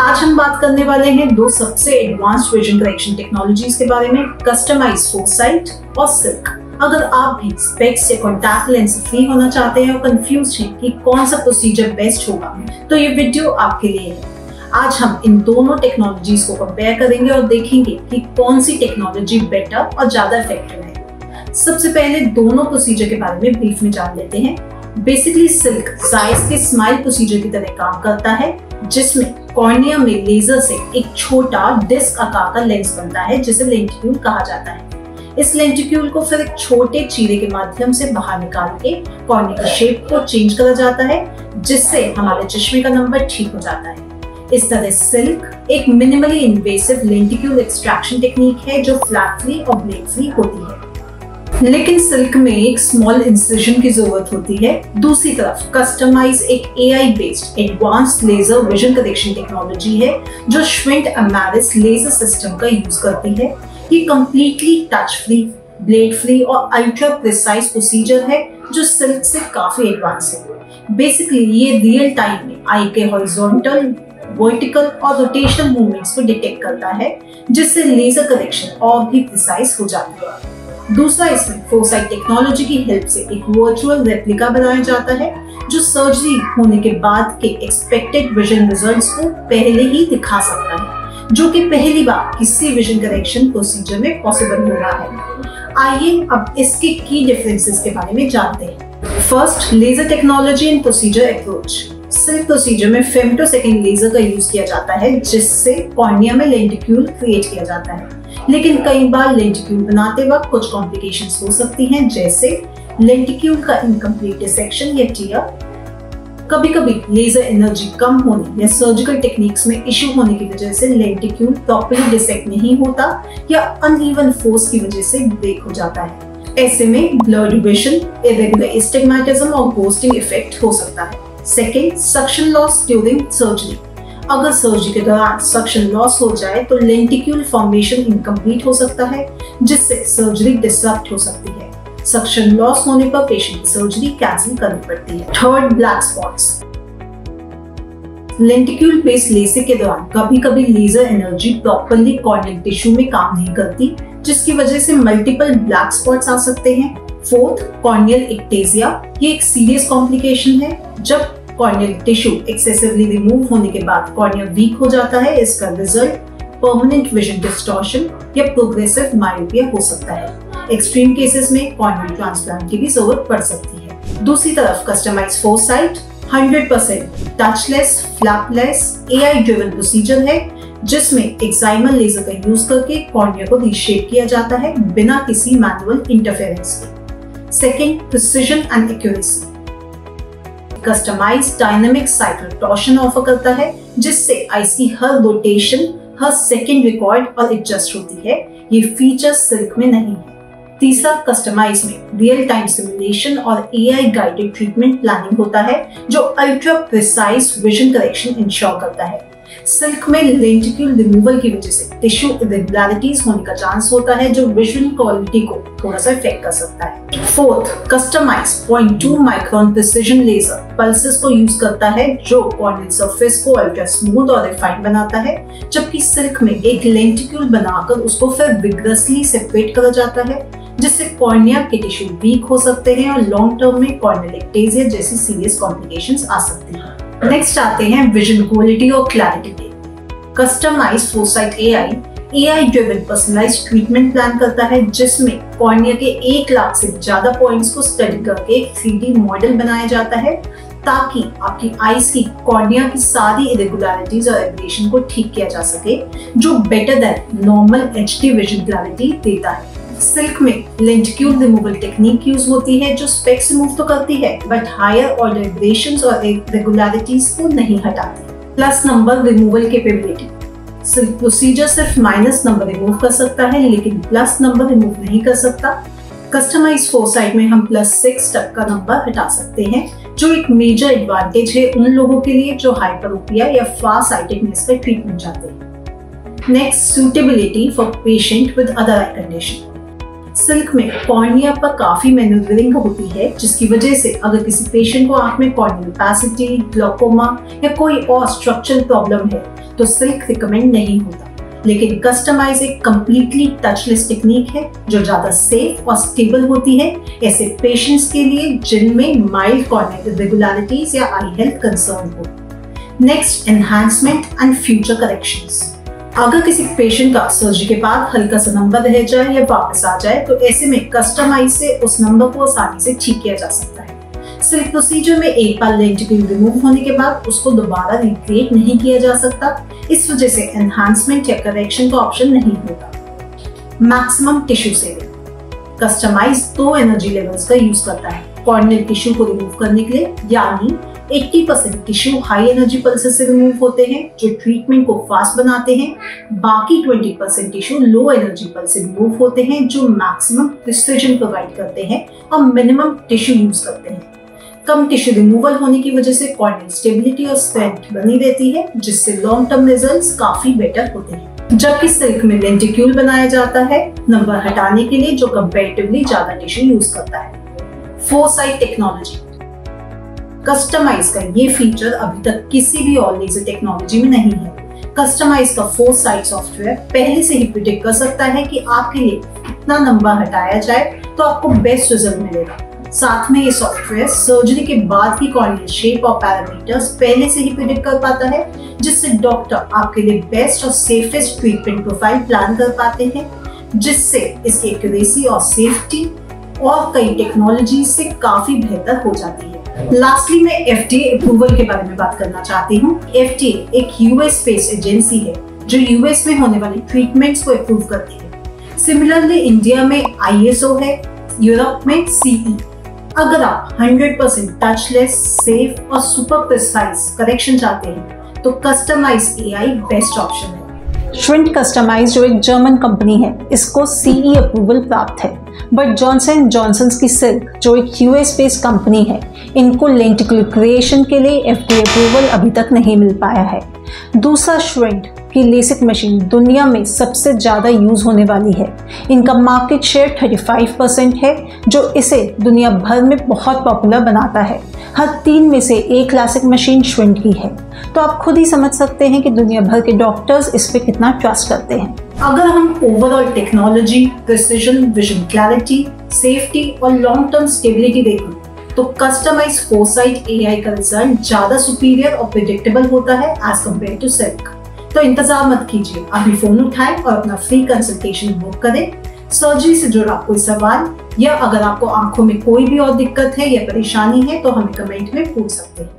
आज हम बात करने वाले हैं दो सबसे एडवांस्ड विजन करेक्शन टेक्नोलॉजीज के बारे में, कस्टमाइज फोरसाइट और सिल्क। अगर आप भी स्पेक्स या कॉन्टैक्ट लेंस फ्री होना चाहते हैं और कंफ्यूज हैं कि कौन सा प्रोसीजर बेस्ट होगा, तो ये वीडियो आपके लिए है। आज हम इन दोनों टेक्नोलॉजीज को कंपेयर करेंगे और देखेंगे कि कौन सी टेक्नोलॉजी बेटर और ज्यादा इफेक्टिव है। सबसे पहले दोनों प्रोसीजर के बारे में ब्रीफ में जान लेते हैं। बेसिकली सिल्क जायज के स्माइल प्रोसीजर की तरह काम करता है, जिसमें कॉर्निया में लेजर से एक छोटा डिस्क आकार का लेंस बनता है जिसे लेंटिक्यूल कहा जाता है। इस लेंटिक्यूल को फिर एक छोटे चीरे के माध्यम से बाहर निकाल के कॉर्निया की शेप को चेंज करा जाता है, जिससे हमारे चश्मे का नंबर ठीक हो जाता है। इस तरह सिल्क एक minimally invasive lenticule extraction technique है जो फ्लैप फ्री और ब्लेड फ्री होती है। लेकिन सिल्क में एक स्मॉल इंसिजन की जरूरत होती है। दूसरी तरफ कस्टमाइज एक AI based advanced laser vision correction technology है जो श्विंट अमेरिस लेजर सिस्टम का यूज करती है। ये completely touch free, blade free और अल्ट्रा प्रिसाइज प्रोसीजर है जो सिल्क से काफी एडवांस है। बेसिकली ये रियल टाइम में आई के हॉरिजॉन्टल, वर्टिकल और रोटेशनल मूवमेंट्स को डिटेक्ट करता है, जिससे लेजर करेक्शन और भी प्रिसाइज हो जाती है। दूसरा, इसमें फोरसाइट टेक्नोलॉजी की हेल्प से एक वर्चुअल रेप्लिका बनाया जाता है जो सर्जरी होने के बाद के एक्सपेक्टेड विजन रिजल्ट्स को पहले ही दिखा सकता है, जो कि पहली बार किसी विजन करेक्शन प्रोसीजर में पॉसिबल हो रहा है। आइए अब इसके की डिफरेंसेस के बारे में जानते हैं। First, laser technology and procedure approach. Silk procedure में फेम्टोसेकंड लेजर का यूज किया जाता है, जिससे कॉर्निया में लेंटिक्यूल क्रिएट किया जाता है। लेकिन कई बार लेंटिक्यूल बनाते वक्त कुछ कॉम्प्लिकेशंस हो सकती हैं, जैसे लेंटिक्यूल का इनकम्प्लीट डिसेक्शन या टियर। कभी-कभी लेजर एनर्जी कम होने या सर्जिकल टेक्निक्स में इश्यू होने की वजह से लेंटिक्यूल प्रॉपर्ली डिसेक्ट नहीं होता या अनइवन फोर्स की वजह से ब्रेक हो जाता है। ऐसे में ब्लर्ड विजन, इरेगुलर एस्टिग्मेटिज्म और घोस्टिंग इफेक्ट हो सकता है। Second, suction loss during surgery. अगर सर्जरी के दौरान सक्शन लॉस हो जाए तो लेंटिक्यूल फॉर्मेशन इनकम्प्लीट हो सकता है, जिससे सर्जरी डिसरप्ट हो सकती है। सक्शन लॉस होने पर पेशेंट की सर्जरी कैंसिल करनी पड़ती है। Third, black spots. Lenticule based LASIK के दौरान कभी-कभी laser energy properly corneal tissue में काम नहीं करती, जिसकी वजह से मल्टीपल ब्लैक स्पॉट्स आ सकते हैं। Fourth, corneal ectasia. ये एक सीरियस कॉम्प्लिकेशन है जब कॉर्नियल टिश्यू एक्सेसिवली रिमूव होने के बाद कॉर्निया वीक हो जाता है। इसका रिजल्ट परमानेंट विजन डिस्टॉर्शन या प्रोग्रेसिव मायोपिया हो सकता है। एक्सट्रीम केसेस में कॉर्नियल ट्रांसप्लांट की भी जरूरत पड़ सकती है। दूसरी तरफ customise foresight 100% touchless, flapless, AI driven procedure है, जिसमें एक्साइमल लेजर का यूज करके कॉर्निया को रीशेप किया जाता है बिना किसी मैनुअल इंटरफेरेंस के। Second, precision and accuracy. Customised dynamic cycle torsion offer करता है, जिससे आईज की हर रोटेशन हर सेकंड रिकॉर्ड और एडजस्ट होती है। ये फीचर सिल्क में नहीं है। तीसरा, कस्टमाइज में रियल टाइम सिमुलेशन और AI गाइडेड ट्रीटमेंट प्लानिंग होता है, जो ultra precise vision correction ensure करता है। सिल्क में लेंटिक्यूल रिमूवल की वजह से टिश्यू इरेगुलरिटीज होने का चांस होता है, जो विजुअल क्वालिटी को थोड़ा सा इफेक्ट कर सकता है। Fourth, customise 0.2 micron precision laser pulses को यूज करता है, जो कॉर्नियल सरफेस को अल्ट्रा स्मूथ और रिफाइन बनाता है, जबकि सिल्क में एक लेंटिक्यूल बनाकर उसको फिर विग्रसली सेपरेट करा जाता है, जिससे कॉर्निया के टिश्यू वीक हो सकते हैं और लॉन्ग टर्म में कॉर्नियल एक्टेजिया जैसी सीरियस कॉम्प्लिकेशंस आ सकती हैं। नेक्स्ट आते हैं विजन क्वालिटी और क्लैरिटी पे। Customised foresight AI driven personalised treatment plan करता है, जिसमें कॉर्निया के 1 लाख से ज्यादा पॉइंट्स को स्टडी करके एक 3D मॉडल बनाया जाता है, ताकि आपकी आईज की कॉर्निया की सारी इरेगुलरिटीज और एब्रेशन को ठीक किया जा सके, जो better than normal HD vision clarity देता है। सिल्क में लेंटिक्यूल रिमूवल टेक्निक यूज होती है, जो स्पेक्स रिमूव तो करती है बट हायर ऑर्डर एब्रेशंस और इरेगुलरिटीज को नहीं हटाती। Plus number removal capability. SILK procedure सिर्फ माइनस नंबर रिमूव कर सकता है, लेकिन प्लस नंबर रिमूव नहीं कर सकता। कस्टमाइज फोरसाइट में हम +6 तक का नंबर हटा सकते हैं, जो एक मेजर एडवांटेज है उन लोगों के लिए जो हाइपरोपिया या फार साइटेडनेस का ट्रीटमेंट चाहते हैं। Next, suitability for patient with other I condition. Silk में कॉर्निया पर काफी मैन्यूवरिंग होती है, जिसकी वजह से अगर किसी पेशेंट को आंख में कॉर्नियल ओपेसिटी, ग्लाकोमा या कोई और स्ट्रक्चरल प्रॉब्लम है तो सिल्क रिकमेंड नहीं होता। लेकिन कस्टमाइज एक कंप्लीटली टचलेस टेक्निक है जो ज्यादा सेफ और स्टेबल होती है ऐसे पेशेंट्स के लिए जिनमें माइल्ड कॉर्नियल इरेगुलरिटीज या आई हेल्थ कंसर्न हो। Next, enhancement and future corrections. अगर किसी पेशेंट का सर्जरी के बाद हल्का सा नंबर रह जाए या वापस आ जाए तो ऐसे में कस्टमाइज से उस नंबर को आसानी से ठीक किया जा सकता है। सिर्फ प्रोसीजर में एक बार लेंटिक्यूल रिमूव होने के बाद उसको दोबारा रिक्रिएट नहीं किया जा सकता, इस वजह से एनहांसमेंट या करेक्शन का ऑप्शन नहीं होता। Maximum tissue saving. Customise 2 energy levels का यूज करता है कॉर्नियल टिश्यू को रिमूव करने के लिए, यानी 80% टिश्यू हाई एनर्जी पल्सेस से रिमूव होते हैं जो ट्रीटमेंट को फास्ट बनाते हैं, बाकी 20% टिश्यू लो एनर्जी पल्स से रिमूव होते हैं जो मैक्सिमम प्रिसिजन प्रोवाइड करते हैं और मिनिमम टिश्यू यूज करते हैं। कम टिश्यू रिमूवल होने की वजह से कॉर्नियल स्टेबिलिटी और स्ट्रेंथ बनी रहती है, जिससे लॉन्ग टर्म रिजल्ट्स काफी बेटर होते हैं। जबकि सिल्क में लेंटिक्यूल बनाया जाता है नंबर हटाने के लिए जो कंपैरेटिवली ज्यादा टिश्यू यूज करता है। Foresight technology. कस्टमाइज का ये फीचर अभी तक किसी भी और लेजर टेक्नोलॉजी में नहीं है। कस्टमाइज का फोरसाइट सॉफ्टवेयर पहले से ही प्रिडिक्ट कर सकता है कि आपके लिए कितना नंबर हटाया जाए तो आपको बेस्ट रिजल्ट मिलेगा। साथ में ये सॉफ्टवेयर सर्जरी के बाद की कॉर्नियल शेप और पैरामीटर्स पहले से ही प्रिडिक्ट कर पाता है, जिससे डॉक्टर आपके लिए बेस्ट और सेफेस्ट ट्रीटमेंट प्रोफाइल प्लान कर पाते हैं, जिससे इसकी एक्यूरेसी और सेफ्टी और कई टेक्नोलॉजी से काफी बेहतर हो जाती है। लास्टली मैं FDA अप्रूवल के बारे में बात करना चाहती हूँ। FDA एक यूएस बेस्ड एजेंसी है जो यूएस में होने वाले ट्रीटमेंट्स को अप्रूव करती है। सिमिलरली इंडिया में ISO है, यूरोप में CE। अगर आप 100% टचलेस, सेफ और सुपर प्रिसाइज करेक्शन चाहते हैं तो कस्टमाइज AI बेस्ट ऑप्शन है। श्विंट कस्टमाइज जो एक जर्मन कंपनी है, इसको CE अप्रूवल प्राप्त है, बट जॉनसन जॉनसन की सिल्क जो एक यूएस बेस्ड कंपनी है, इनको लेंटिक्यूल क्रिएशन के लिए FDA अप्रूवल अभी तक नहीं मिल पाया है। दूसरा, श्विंट की लेसिक मशीन दुनिया में सबसे ज़्यादा यूज होने वाली है। इनका मार्केट शेयर 35% है जो इसे दुनिया भर में बहुत पॉपुलर बनाता है। हर 3 में से 1 क्लासिक मशीन श्विंट की है, तो आप खुद ही समझ सकते हैं कि दुनिया भर के डॉक्टर्स इस पे कितना ट्रस्ट करते हैं। अगर हम overall technology, precision, vision clarity, safety और लॉन्ग टर्म स्टेबिलिटी देखें तो कस्टमाइज फोरसाइट AI का रिजल्ट ज्यादा सुपीरियर और प्रेडिक्टेबल होता है एज कम्पेयर टू सिल्क। तो इंतजार मत कीजिए, अभी फोन उठाएं और अपना फ्री कंसल्टेशन बुक करें। सर्जरी से जुड़ा कोई सवाल या अगर आपको आंखों में कोई भी और दिक्कत है या परेशानी है तो हमें कमेंट में पूछ सकते हैं।